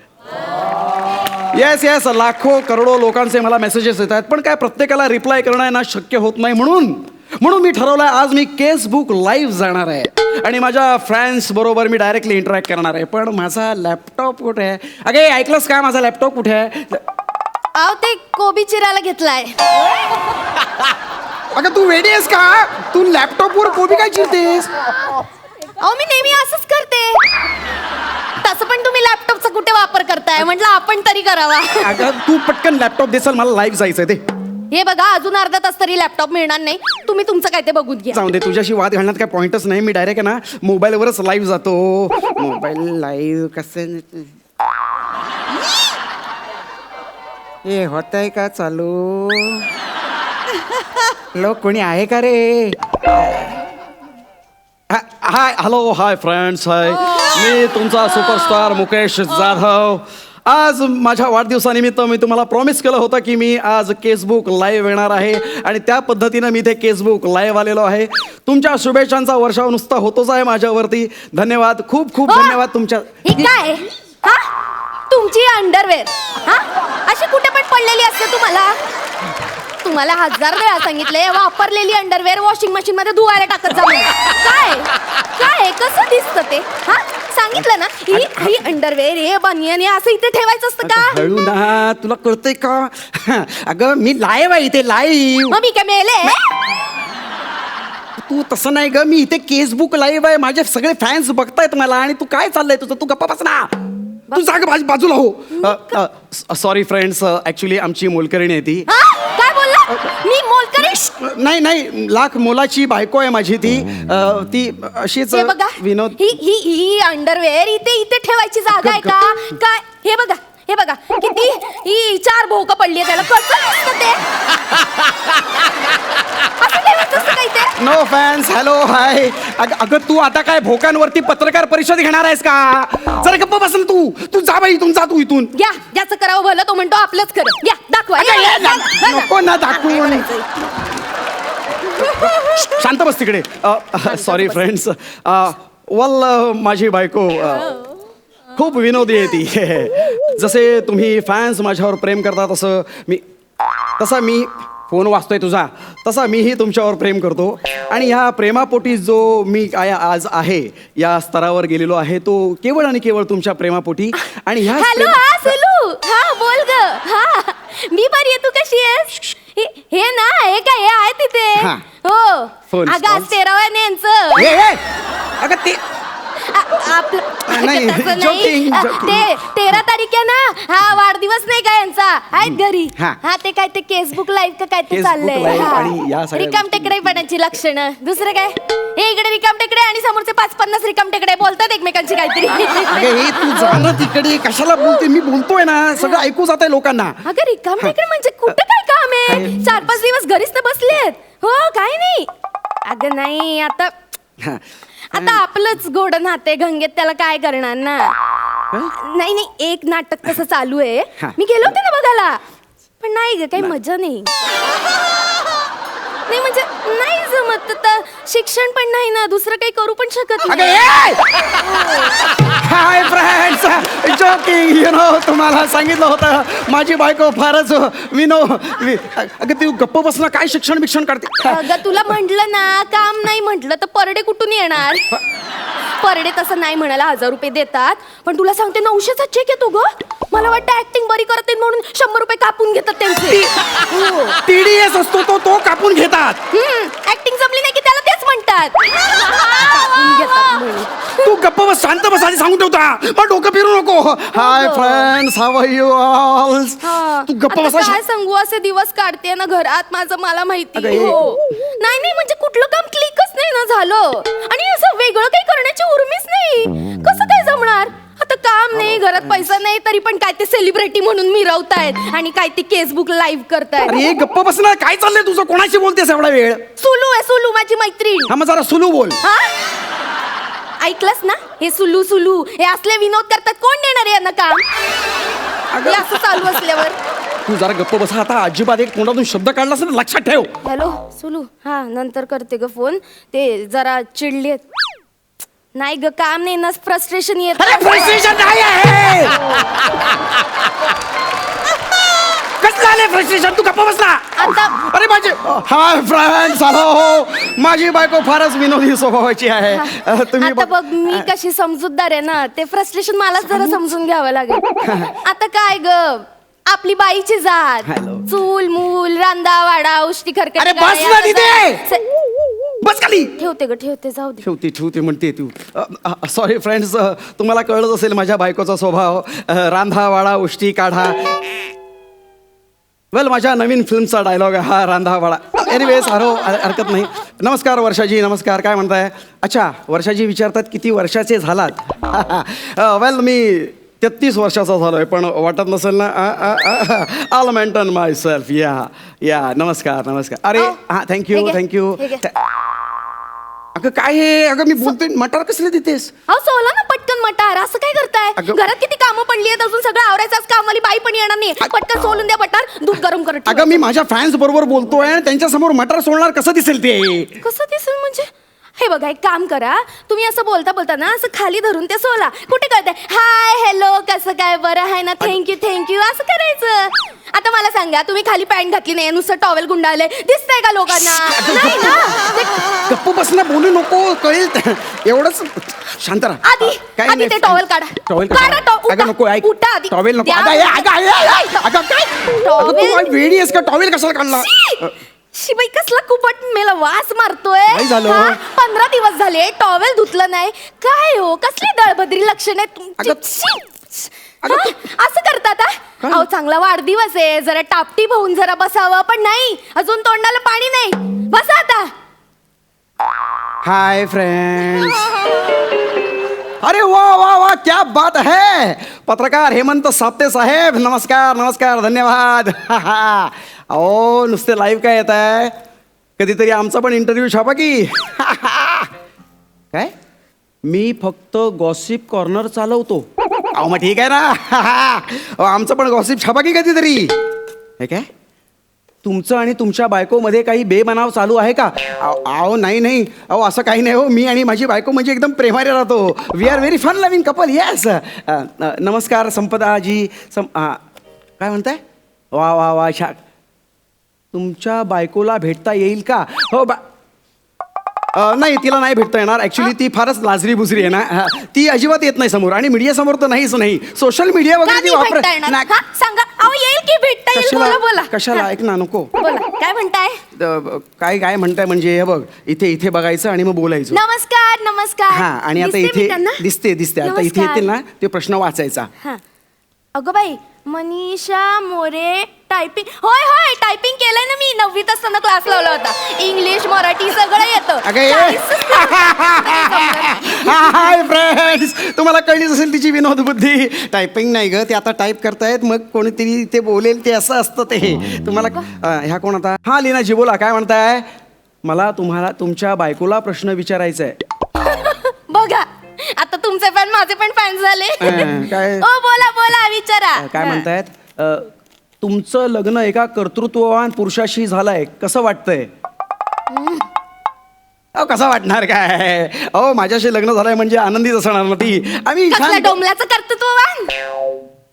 येस, लाखो करोडो लोकांचे मला मेसेजेस येत आहेत, पण काय प्रत्येकाला रिप्लाय करणं आहे ना शक्य होत नाही. म्हणून मी ठरवलं आहे आज मी केसबुक लाईव्ह जाणार आहे आणि माझ्या फॅन्स बरोबर मी डायरेक्टली इंटरॅक्ट करणार आहे. पण माझा लॅपटॉप कुठे आहे? अगे ऐकलंस का, माझा लॅपटॉप कुठे आहे? ते कोबी चिरायला घेतलाय. अगं तू वेडी आहेस का? तू लॅपटॉपवर कोबी काय चिरतेस? मी नेहमी असंच करते. तसं पण तुम्ही लॅपटॉपचा कुठे वापर करताय, म्हटलं आपण तरी करावा. अगं तू पटकन लॅपटॉप देसाल, मला लाईव्ह जायचंय. ते हे बघा, अजून अर्धा तास तरी लॅपटॉप मिळणार नाही. तुम्ही तुमचं काय ते बघून घ्या. जाऊ दे, तुझ्याशी वाद घालण्यात काय पॉइंटच नाही. मी डायरेक्ट आहे ना मोबाईलवरच लाईव्ह जातो. मोबाईल लाईव्ह कसं हे होत आहे का चालू? लोक कोणी आहे का रे? Hi hello hi friends hi मी तुमचा सुपरस्टार मुकेश जाधव. आज माझ्या वाढदिवसानिमित्त मी तुम्हाला प्रॉमिस केलं होतं की मी आज केसबुक लाईव्ह येणार आहे आणि त्या पद्धतीनं मी इथे केसबुक लाईव्ह आलेलो आहे. तुमच्या शुभेच्छांचा वर्षाव नुसता होतोच आहे माझ्यावरती. धन्यवाद, खूप खूप धन्यवाद तुमच्या. ही काय हा तुमची अंडरवेअर हा अशी कुठे पण पडलेली असते तुम्हाला 1000 वेळा सांगितले वापरलेली अंडरवेअर वॉशिंग मशीन मध्ये धुवायला टाकत जा म्हणून. काय काय कसं दिसतं ते हा सांगितलं ना ही अंडरवेअर हे बनियन हे असं इथे ठेवायचं असतं का? हळू ना, तुला कळतंय का? अगं मी लाईव्ह आहे इथे लाईव्ह. मग मी काय मेले? तू तसं नाही ग, मी इथे केसबुक लाईव्ह आहे. माझे सगळे फॅन्स बघतायत मला आणि तू काय चाललंय तुझं? तू गप्पा बस ना, तू जाग बाजूला हो. सॉरी फ्रेंड्स, ऍक्च्युली आमची मोलकरणी आहे ती. हा? काय बोलला मी मोलकरी? नाही लाख मोलाची बायको आहे माझी ती अशीच हे बघा विनोद. ही अंडरवेअर इथे ठेवायची जागा आहे का काय? हे बघा किती ही 4 भोकं पडली आहे त्याला. कसं असतं ते असं ठेवायचं असतं काही ते? No fans hello hi. अगं तू आता काय भोकांवरती पत्रकार परिषद घेणार आहेस का? जरा गप्प बस ना तू जा बाई इथून, जा तू इथून. या ज्याचं करावं भलं तो म्हणतो आपलंच खरं. या दाखवा नको ना दाखवू. शांत बस तिकडे. Sorry friends. वल माझी बायको खूप विनोदी आहे ती. जसे तुम्ही फॅन्स माझ्यावर प्रेम करता तसा मी फोन वाचतोय तुझा तसा मीही तुमच्यावर प्रेम करतो. आणि ह्या प्रेमापोटी जो मी आज आहे या स्तरावर गेलेलो आहे तो केवळ आणि केवळ तुमच्या प्रेमापोटी. आणि ह्या हॅलो हा सुलू हा बोल ग. हा मी बरी आहे, तू कशी आहेस? हे ना हे काय हे आहे तिथे हा. हो फोन अगं आज स्टॉल. 13 आहे यांचं. अगं ते आपलं नाही, तसं joking, नाही. joking. ते 13 तारीख आहे ना, हा वाढदिवस नाही का यांचा, आहेत घरी. हा. हा ते काय ते केसबुक लाईव्ह का काय ते केसबुक चाललंय. लाईव्ह हा. आणि या सगळ्या रिकाम टेकडेपणाची लक्षणं. दुसरं काय हे इकडे रिकाम टेकडे आणि समोरचे 5-50 रिकाम टेकडे बोलतात एकमेकांची काहीतरी. अगं हे तू जाणं तिकडे कशाला बोलते? मी बोलतोय ना, सगळं ऐकू जात आहे लोकांना. अगं रिकाम टेकडे म्हणजे कुठं काय काम आहे? 4-5 दिवस घरीच तर बसलेत. हो काय नाही. अगं नाही आता आपलंच गोड नाते गंगेत त्याला काय करणार ना. नाही एक नाटक तसं चालू आहे. मी गेलो होते ना बघायला पण नाही ग काही मजा नाही. नाही म्हणजे नाही जमत. तर शिक्षण पण नाही ना, दुसरं काही करू पण शकत नाही. Hi friends, joking you know. तुम्हाला सांगितलं होतं माझी बायको फारच अगं तू गप्प बसला. काय शिक्षण काढते? अगं तुला म्हटलं ना काम नाही म्हटलं तर परडे कुठून येणार? परडे तसं नाही म्हणायला 1000 रुपये देतात पण तुला सांगते 900चा चेक येतो ग. मला वाटतं ऍक्टिंग बरी करत नाही म्हणून 100 रुपये कापून घेतात त्यांचे. TDS असतो तो कापून घेतात. ऍक्टिंग जमली नाही की त्याला तेच म्हणतात. कापून घेतात म्हणून. तू गप्प बस, शांत बस आधी सांगून ठेवता. मग डोकं फिरू नको. Hi friends, how are you all? तू गप्प आता बस. काय सांगू असे दिवस काढते ना घरात माझं मला माहिती. अगं हे- हो नाही म्हणजे कुठलं काम क्लिकच नाही ना झालं आणि असं वेगळं काही करण्याची उर्मीच नाही. कसं काय जमणार? आता काम नाही घरात पैसा नाही तरी पण काय ते सेलिब्रिटी म्हणून मिरवतायत आणि काय ते केसबुक लाईव्ह करतायत. अरे गप्प बस ना. काय चाललंय तुझं? कोणाशी बोलतेस एवढा वेळ? सुलू माझी मैत्रीण. हा मग जरा सुलू बोल. हा ऐकलंस ना हे सुलू हे असले विनोद करतात. कोण देणार आहे यांना काम? हे असं चालू असल्यावर. तू जरा गप्प बस. आता अजिबात एक तोंडातून शब्द काढलास ना लक्षात ठेव. हॅलो सुलू हा नंतर करते ग फोन. ते जरा चिडलेत. नाही ग काम नाही ना फ्रस्ट्रेशन येत. फ्रस्ट्रेशन नाही आहे. कसं झालंय फ्रस्ट्रेशन? तू गप्प बसला. आता अरे माझे हाय फ्रेंड्स हॅलो. माझी बायको फारच विनोदी स्वभावाची आहे. तुम्ही आता बघ मी कशी समजूतदार आहे ना ते फ्रस्ट्रेशन मलाच जरा समजून घ्यावं लागेल. आता काय ग आपली बाईची जात चूल मूल रांदा वाडा उष्टी खरकटी. अरे बस ना तिथे. बस खाली. ठेवते जाऊ दे. ठेवते म्हणते तू. सॉरी फ्रेंड्स, तुम्हाला कळत असेल माझ्या बायकोचा स्वभाव. रांधा वाडा उष्टी काढा. वेल माझ्या नवीन फिल्मचा डायलॉग आहे हा रांधा वाडा. एनिवेज हरकत नाही. नमस्कार वर्षाजी. नमस्कार. काय म्हणताय? अच्छा वर्षाजी विचारतात किती वर्षाचे झालात? वेल मी 33 वर्षाचा झालोय पण वाटत नसेल ना. आल मेंटेन माय सेल्फ. या नमस्कार. अरे हां थँक्यू. हे घे. अगं काय हे अगं मी बोलतोय मटार कसले देतेस अहो सोला ना पटकन मटार असं काय करताय अगं- घरात किती कामं पडली आहेत अजून सगळं आवरायचं आज कामवाली बाई पण येणार नाही पटकन सोलून द्या मटार दूध गरम करत अगं मी माझ्या फॅन्स बरोबर बोलतोय आणि त्यांच्यासमोर मटार सोडणार कसं दिसेल ते कसं दिसेल म्हणजे हे बघा एक काम करा तुम्ही असं बोलता बोलता ना असं खाली धरून ते सोला कुठे कळतंय हाय हॅलो कसं काय बरं आहे ना थँक्यू असं करायचं आता मला सांगा तुम्ही खाली पॅन्ट घातली नाही नुसतं टॉवेल गुंडाळले दिसतंय का लोकांना नाही ना ते- गप्प बसणं बोलू नको कळेल एवढंच शांत राहा आधी ते टॉवेल काढा टॉवेल काढा अगं नको ऐक उठा आधी टॉवेल नको द्या. अगं अगं काय अगं तू काय वेडी आहेस का टॉवेल कशाला काढला शिबाई कसला कुपट मेला वास मारतोय काय झालं? हा? 15 दिवस झाले टॉवेल धुतलं नाही काय हो कसली दळबद्री लक्षण आहे तुमची अगं- शी. अगं हा? असं करतात हा? अहो चांगला वाढदिवस आहे जरा टापटीप होऊन जरा बसावं पण नाही अजून तोंडाला पाणी नाही बसा आता हाय फ्रेंड्स अरे वा वा वा क्या बात है पत्रकार हेमंत साप्ते साहेब नमस्कार नमस्कार धन्यवाद अहो नुसते लाईव्ह काय येत आहे कधीतरी आमचा पण इंटरव्ह्यू छापा की काय मी फक्त गॉसिप कॉर्नर चालवतो अहो मग ठीक आहे ना अहो आमचं पण गॉसिप छापा की कधीतरी हे काय तुमचं आणि तुमच्या बायकोमध्ये काही बेबनाव चालू आहे का अहो नाही अहो असं काही नाही हो मी आणि माझी बायको म्हणजे एकदम प्रेमाने राहतो we are very fun loving couple yes नमस्कार संपदाजी काय म्हणताय वा वा वा छा तुमच्या बायकोला भेटता येईल का हो नाही तिला नाही भेटता येणार ॲक्च्युली ती फारच लाजरी बुजरी आहे ना ती अजिबात येत नाही समोर आणि मीडिया समोर तर नाहीच नाही सोशल मीडिया का वगैरे ती नाही वापर भेटता येणार? हा? सांगा अहो येईल की भेटता येईल बोला बोला कशाला ऐक ना नको बोला काय म्हणताय काय काय म्हणताय म्हणजे हे बघ इथे बघायचं आणि मग बोलायचं नमस्कार नमस्कार हा आणि आता दिसते मी इथे त्यांना? दिसते आता इथे नमस्कार. येतील ना ते प्रश्न वाचायचा हा. अगं बाई मनीषा मोरे टायपिंग होय टायपिंग केलंय ना मी 9वीत असताना क्लास लावला होता इंग्लिश मराठी सगळं येतं अगं ये. हाय फ्रेंड्स तुम्हाला कळलीच असेल तिची विनोद बुद्धी टायपिंग नाही ग ते आता टाईप करतायत मग कोणीतरी ते बोलेल ते असं असतं ते तुम्हाला ह्या कोण आता हा लीनाजी बोला काय म्हणताय मला तुम्हाला तुमच्या बायकोला प्रश्न विचारायचा आहे बघा आता तुमचे फॅन माझे पण फॅन झाले काय? ओ बोला विचारा काय म्हणतायत तुमचं लग्न एका कर्तृत्ववान पुरुषाशी झालंय कसं वाटतंय अहो कसं वाटणार काय अहो माझ्याशी लग्न झालंय म्हणजे आनंदीच असणार ना ती आम्ही कसल्या छान डोंबल्याचं कर्तृत्ववान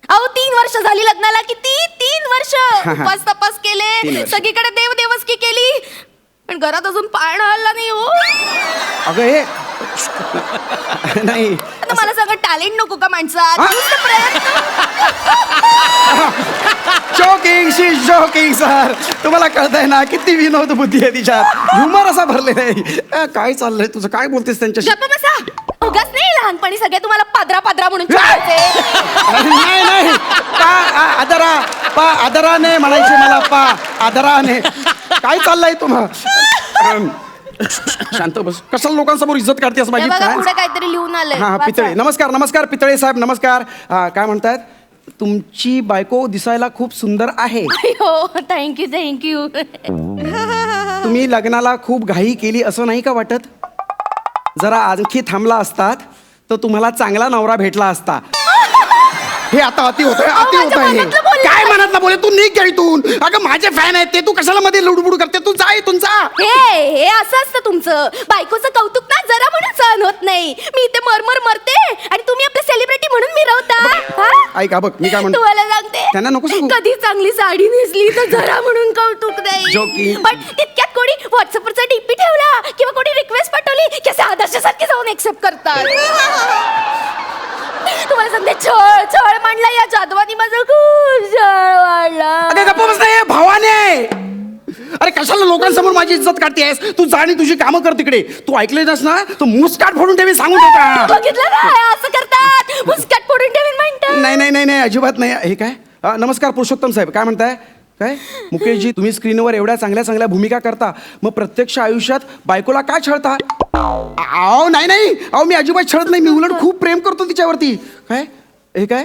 अहो 3 वर्ष झाली लग्नाला किती 3 वर्ष उपास तपास 3 केले वर्ष. सगळीकडे देवदेवस्की केली पण घरात अजून पाळणा हल्ला नाही हो अगं हे नाही आता मला सगळं टॅलेंट नको का माणसात हा? नुसतं प्रयत्न जोकिंग सर तुम्हाला कळतंय ना किती विनोद बुद्धी आहे तिच्यात ह्युमर असा भरलेला आहे काय चाललंय तुझं काय बोलतेस त्यांच्याशी गप्प बसा उगाच नाही लहानपणी सगळे तुम्हाला पादरा म्हणून चिडवायचे. नाही आदराने म्हणायचे मला आदराने काय चाललंय तुम्हाला शांत बस कशाला लोकांसमोर इज्जत काढतेस हे माझी बघा काय पुढे काहीतरी लिहून आलंय हा वाचा. पितळे नमस्कार पितळे साहेब नमस्कार काय म्हणतायत तुमची बायको दिसायला खूप सुंदर आहे हो थँक्यू तुम्ही लग्नाला खूप घाई केली असं नाही का वाटत जरा आणखी थांबला असतात तर तुम्हाला चांगला नवरा भेटला असता हे आता अति होत माझ्या मनातलं बोलले. काय मनातलं बोले तू निघ इथून अगं माझे फॅन आहेत ते तू कशाला मध्ये लुडबुड करते तू जा इथून जा हे असं असतं तुमचं बायकोचं कौतुक ना जरा म्हणून सहन होत नाही मी इथे मरते आणि तुम्ही आपले सेलिब्रिटी म्हणून मिरवता हा? ऐका बघ मी काय म्हणतो तुम्हाला सांगते त्यांना नको सांगू. कधी चांगली साडी नेसली तर जरा म्हणून कौतुक नाही Joking. पण तितक्यात कोणी व्हॉट्सअपवरचा डीपी ठेवला किंवा कोणी रिक्वेस्ट पाठवली की असं आदर्शासारखे जाऊन एक्सेप्ट करतात तुम्हाला सांगते छळ मांडला या जादवानी माझं खूप छळ वाढला अगं गप्प बस नाही भावाने अरे कशाला लोकांसमोर माझी इज्जत काढतेस तू जा आणि तुझी कामं कर तिकडे तू ऐकले नस ना तू मुस्काट फोडून ठेवी सांगून देता बघितलं ना असं करतात मुस्काट फोडून ठेवीन म्हणतात नाही अजिबात नाही हे काय नमस्कार पुरुषोत्तम साहेब काय म्हणताय काय मुकेशजी तुम्ही स्क्रीनवर एवढ्या चांगल्या भूमिका करता मग प्रत्यक्ष आयुष्यात बायकोला काय छळता अहो नाही अहो मी अजिबात छळत नाही मी उलट खूप प्रेम करतो तिच्यावरती काय हे काय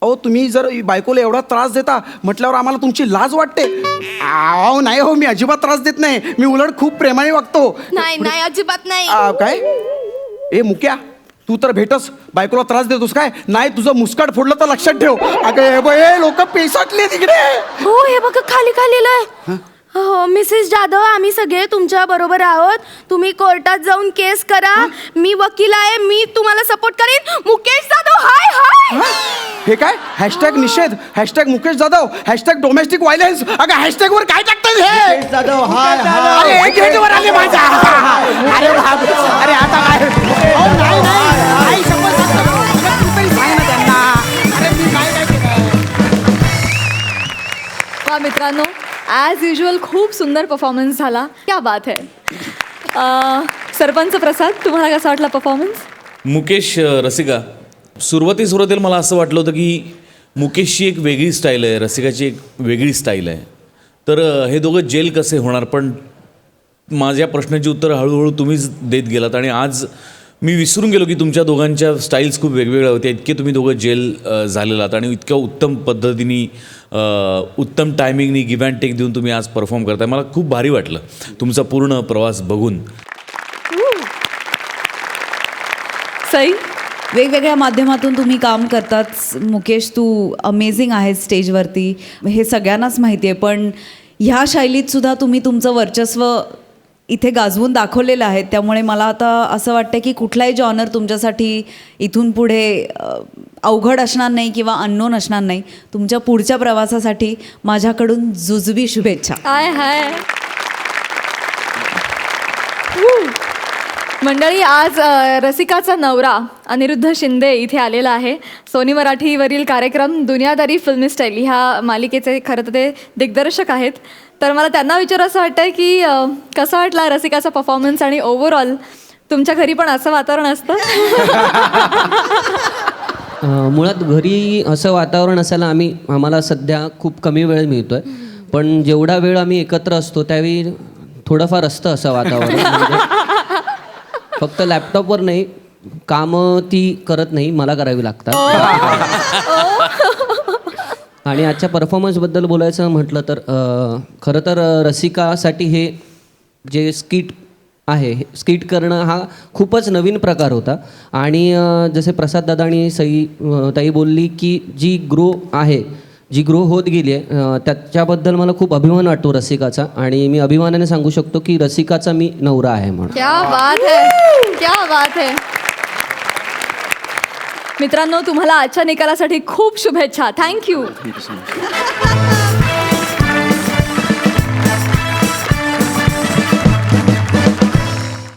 अहो तुम्ही जर बायकोला एवढा त्रास देता म्हटल्यावर आम्हाला तुमची लाज वाटते. अहो नाही हो, मी अजिबात त्रास देत नाही, मी उलट खूप प्रेमाने वागतो. नाही नाही अजिबात नाही. काय ए मुक्या, तू तर भेटस बायकोला त्रास देतोस काय? नाही तुझं मुस्काट फोडलं तर लक्षात ठेव. अगं लोक पेसाटले तिकडे. हो हे बघा खाली खालीलंय. हो मिसेस जाधव, आम्ही सगळे तुमच्या बरोबर आहोत. तुम्ही कोर्टात जाऊन केस करा. मी वकील आहे, मी तुम्हाला सपोर्ट करेन. मुकेश जाधव हाय हाय. हे काय हॅशटॅग निषेध, hashtag Mukesh Jadhav, hashtag domestic violence. अगं हॅशटॅग वर काय टाकतात हे? जाधव हाय अरे एक गेटवर आले माझ्या. अरे बाप, अरे आता काय? अहो, नाही नाही आई शपथ सांगतो. अगं, तू तरी सांग ना त्यांना. अरे मी काय केलं? वा मित्रांनो, ॲज युजल खूप सुंदर परफॉर्मन्स झाला. क्या बात है. सरपंच प्रसाद, तुम्हाला कसा वाटला परफॉर्मन्स? मुकेश रसिका, सुरुवातीला मला असं वाटलं होतं की मुकेशची एक वेगळी स्टाईल आहे, रसिकाची एक वेगळी स्टाईल आहे, तर हे दोघं जेल कसे होणार. पण माझ्या प्रश्नाची उत्तरं हळूहळू तुम्हीच देत गेलात आणि आज मी विसरून गेलो की तुमच्या दोघांच्या स्टाईल्स खूप वेगवेगळ्या होत्या. इतके तुम्ही दोघं जेल झालेला आहात आणि इतक्या उत्तम पद्धतीने उत्तम टायमिंगनी गिव्ह अँड टेक देऊन तुम्ही आज परफॉर्म करताय. मला खूप भारी वाटलं तुमचा पूर्ण प्रवास बघून. सई, वेगवेगळ्या माध्यमातून तुम्ही काम करतात. मुकेश, तू अमेझिंग आहे स्टेजवरती, हे सगळ्यांनाच माहिती आहे. पण ह्या शैलीत सुद्धा तुम्ही तुमचं वर्चस्व इथे गाजवून दाखवलेलं आहे. त्यामुळे मला आता असं वाटतं की कुठलाही जॉनर तुमच्यासाठी इथून पुढे अवघड असणार नाही किंवा अननोन असणार नाही. तुमच्या पुढच्या प्रवासासाठी माझ्याकडून जुजबी शुभेच्छा. हाय हाय. मंडळी, आज रसिकाचा नवरा अनिरुद्ध शिंदे इथे आलेला आहे. सोनी मराठीवरील कार्यक्रम दुनियादारी फिल्मी स्टाईल ह्या मालिकेचे खरं तर ते दिग्दर्शक आहेत. तर मला त्यांना विचार असं वाटतं की कसा वाटला रसिकाचा परफॉर्मन्स आणि ओव्हरऑल तुमच्या घरी पण असं वातावरण असतं? मुळात घरी असं वातावरण असायला आम्हाला सध्या खूप कमी वेळ मिळतो आहे. पण जेवढा वेळ आम्ही एकत्र असतो त्यावेळी थोडंफार असतं असं वातावरण. म्हणजे फक्त लॅपटॉपवर नाही, कामं ती करत नाही, मला करावी लागतात. आणि आजच्या परफॉर्मन्सबद्दल बोलायचं म्हटलं तर खरं तर रसिकासाठी हे जे स्किट आहे, स्किट करणं हा खूपच नवीन प्रकार होता. आणि जसे प्रसाद दादा आणि सई ताई बोलली की जी ग्रो होत गेली आहे, त्याच्याबद्दल मला खूप अभिमान वाटतो रसिकाचा. आणि मी अभिमानाने सांगू शकतो की रसिकाचा मी नवरा आहे म्हणून. क्या बात है, क्या बात है. मित्रांनो, तुम्हाला आजच्या निकालासाठी खूप शुभेच्छा. थँक्यू.